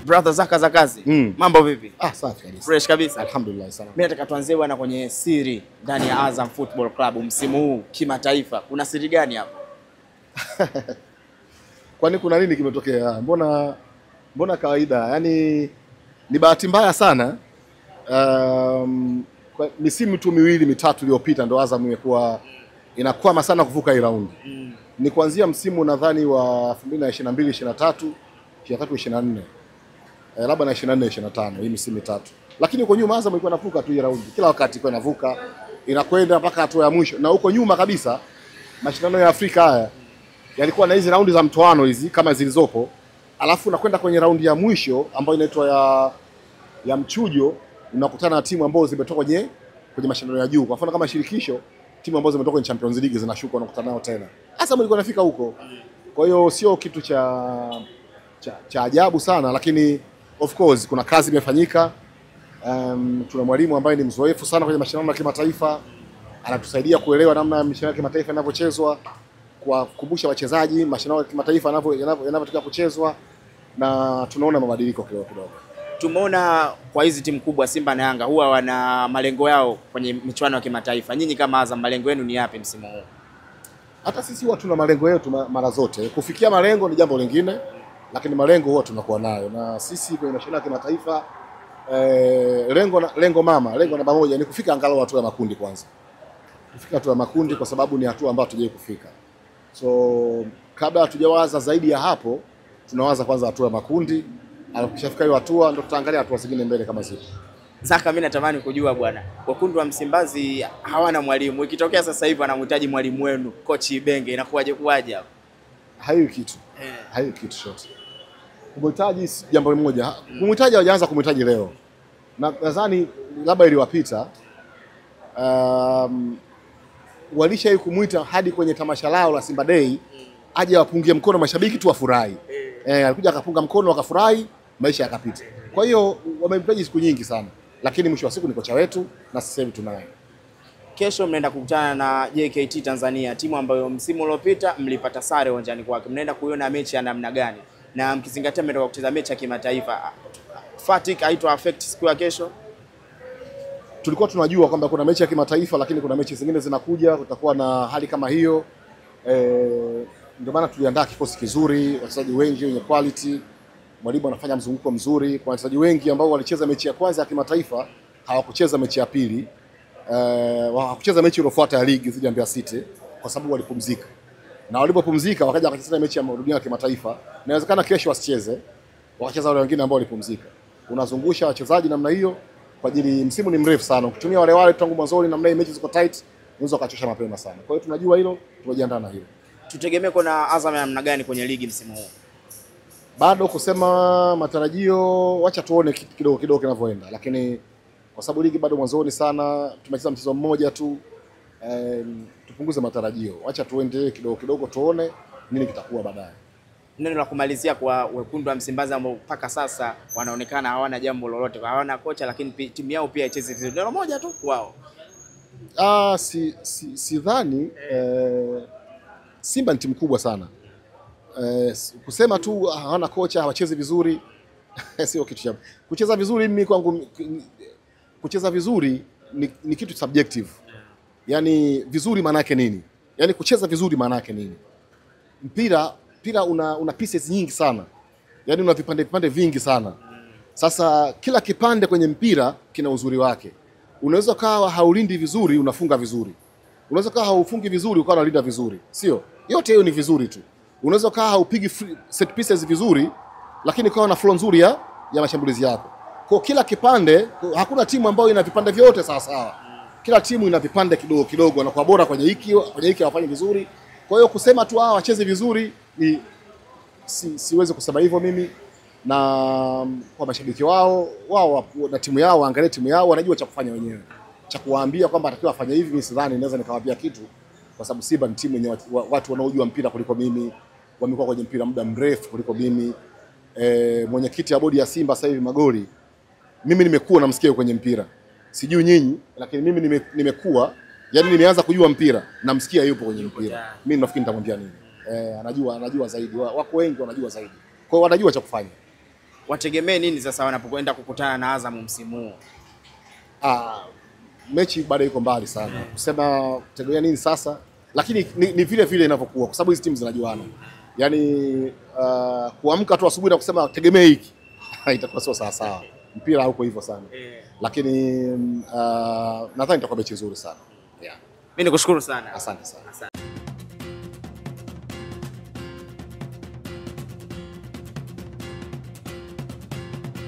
Brother Zaka za kazi. Mambo vipi? Safi kabisa. Fresh kabisa. Alhamdulillah sana. Mimi nataka tuanze bwana kwenye siri ndani ya Azam Football Club msimu huu kimataifa. Kuna siri gani hapo? Kwani kuna nini kimetokea? Mbona kawaida? Yaani ni bahati mbaya sana. Kwa misimu tu miwili mitatu iliyopita ndo Azam imekuwa inakwama sana kuvuka hii raundi. Ni kuanzia msimu nadhani wa 2022 23 24. Labda na 24 25 hii misimu mitatu. Lakini huko nyuma Azam ilikuwa inavuka tu hii raundi. Kila wakati ilikuwa inavuka, inakwenda mpaka hatua ya mwisho. Na huko nyuma kabisa mashindano ya Afrika haya yalikuwa na hizi raundi za mtoano hizi kama zilizopo. Alafu unakwenda kwenye raundi ya mwisho ambayo inaitwa ya mchujo, unakutana na timu ambazo zimetoka kwenye mashindano ya juu. Kwa mfano kama shirikisho, timu ambazo zimetoka kwenye Champions League zinashuka na kukutana nao tena. Azam ilikuwa inafika huko. Kwa hiyo sio kitu cha ajabu sana, lakini of course kuna kazi imefanyika. Tuna mwalimu ambaye ni mzoefu sana kwenye mashindano ya kimataifa, anatusaidia kuelewa namna mashindano ya kimataifa yanavyochezwa, kuwakumbusha wachezaji mashindano ya kimataifa yanavyotaka kuchezwa, na tunaona mabadiliko kidogo. Tumeona kwa hizi timu kubwa Simba na Yanga huwa wana malengo yao kwenye michuano ya kimataifa. Nyinyi kama Azam malengo yenu ni yapi msimu huu? Hata sisi huwa tuna malengo yetu mara zote. Kufikia malengo ni jambo lingine, lakini malengo huwa tunakuwa nayo. Na sisi kwenye mashindano ya kimataifa lengo namba moja ni kufika angalau hatua ya makundi kwanza. Kufika hatua ya makundi kwa sababu ni hatua ambayo tujai kufika. So kabla hatujawaza zaidi ya hapo, tunawaza kwanza hatua ya makundi. Ukishafika hiyo hatua ndio tutaangalia hatua zingine mbele kama zipo. Zaka, mimi natamani kujua bwana, wekundu wa Msimbazi hawana mwalimu. Ikitokea sasa hivi anamhitaji mwalimu wenu, coach Ibenge, inakuwaje hapo? Hayo kitu. Hayo kitu short. Kumhitaji jambo moja. Kumhitaji hajaanza kumhitaji leo. Nadhani labda iliwapita. Walisha kumuita hadi kwenye tamasha lao la Simba Day, aje wapungie mkono mashabiki tu wafurahi. Alikuja akapunga mkono wakafurahi, maisha yakapita. Kwa hiyo wamemhitaji siku nyingi sana, lakini mwisho wa siku ni kocha wetu na sasa hivi tunaye. Kesho mnaenda kukutana na JKT Tanzania, timu ambayo msimu uliopita mlipata sare uwanjani kwake. Mnaenda kuiona mechi ya namna gani? Na mkizingatia mnaenda kucheza mechi ya kimataifa, fatigue haito affect siku ya kesho? Tulikuwa tunajua kwamba kuna mechi ya kimataifa, lakini kuna mechi zingine zinakuja, kutakuwa na hali kama hiyo. Ndio maana tuliandaa kikosi kizuri, wachezaji wengi wenye quality. Mwalimu anafanya mzunguko mzuri kwa wachezaji wengi ambao walicheza mechi ya kwanza ya kimataifa, hawakucheza mechi ya pili. Hawakucheza mechi iliyofuata ya ligi dhidi ya Mbeya City kwa sababu walipumzika. Na walipopumzika wakaja wakacheza mechi ya marudio ya kimataifa. Inawezekana kesho wasicheze, wakacheza wale wengine ambao walipumzika. Unazungusha wachezaji namna hiyo kwa ajili msimu ni mrefu sana. Ukitumia wale tangu mwanzo namna hii mechi ziko tight, unaweza ukachosha mapema sana. Kwa hiyo tunajua hilo, tunajiandaa na hilo. Tutegemee kuna Azam ya namna gani kwenye ligi msimu huu? Bado kusema matarajio, wacha tuone kidogo kinavyoenda, lakini kwa sababu ligi bado mwanzoni sana, tumecheza mchezo mmoja tu, tupunguze matarajio. Wacha tuende kidogo tuone nini kitakuwa baadaye. Neno la kumalizia kwa wekundu wa Msimbazi ambao mpaka sasa wanaonekana hawana jambo lolote, hawana kocha, lakini timu yao pia icheze vizuri. Neno moja tu wao. Sidhani Simba ni timu kubwa sana. Kusema tu hawana kocha, hawachezi vizuri sio kitu cha. Kucheza vizuri mimi kwangu, kucheza vizuri ni kitu subjective. Yaani vizuri maana yake nini? Yaani kucheza vizuri maana yake nini? Mpira una pieces nyingi sana. Yaani una vipande vingi sana. Sasa kila kipande kwenye mpira kina uzuri wake. Unaweza kawa haulindi vizuri, unafunga vizuri. Unaweza kawa haufungi vizuri, ukawa unalinda vizuri. Sio? Yote hiyo ni vizuri tu. Unaweza kawa haupigi set pieces vizuri, lakini ukawa na flow nzuri ya mashambulizi yako. Kwa kila kipande, hakuna timu ambayo ina vipande vyote sawa. Kila timu ina vipande kidogo, wanakuwa bora kwenye hiki hawafanya vizuri. Kwa hiyo kusema tu wacheze vizuri siwezi kusema hivyo mimi. Na kwa mashabiki wao na timu yao, waangalie timu yao, wanajua cha kufanya wenyewe. Cha kuwaambia kwamba atakiwa afanye hivi, mimi sidhani naweza nikawaambia kitu, kwa sababu Simba ni timu yenye watu wanaojua mpira kuliko mimi, wamekuwa kwenye mpira muda mrefu kuliko mimi. Mwenyekiti wa bodi ya Simba sasa hivi Magoli, mimi nimekuwa namsikia kwenye mpira. Sijui nyinyi, lakini mimi nimekuwa, yani nimeanza kujua mpira, namsikia yupo kwenye mpira. Mimi nafikiri nitamwambia nini? Anajua zaidi. Wako wengi wanajua zaidi. Kwa hiyo wanajua cha kufanya. wategemee nini sasa wanapokwenda kukutana na Azam msimu huu? Mechi bado iko mbali sana kusema tegemea nini sasa, lakini ni vile vile inavyokuwa, kwa sababu hizi timu zinajuana. Yaani kuamka tu asubuhi na kusema tegemea hiki itakuwa sio sawa sawa. Mpira hauko hivyo sana. Lakini nadhani itakuwa mechi nzuri sana. Mimi nikushukuru sana. Asante sana.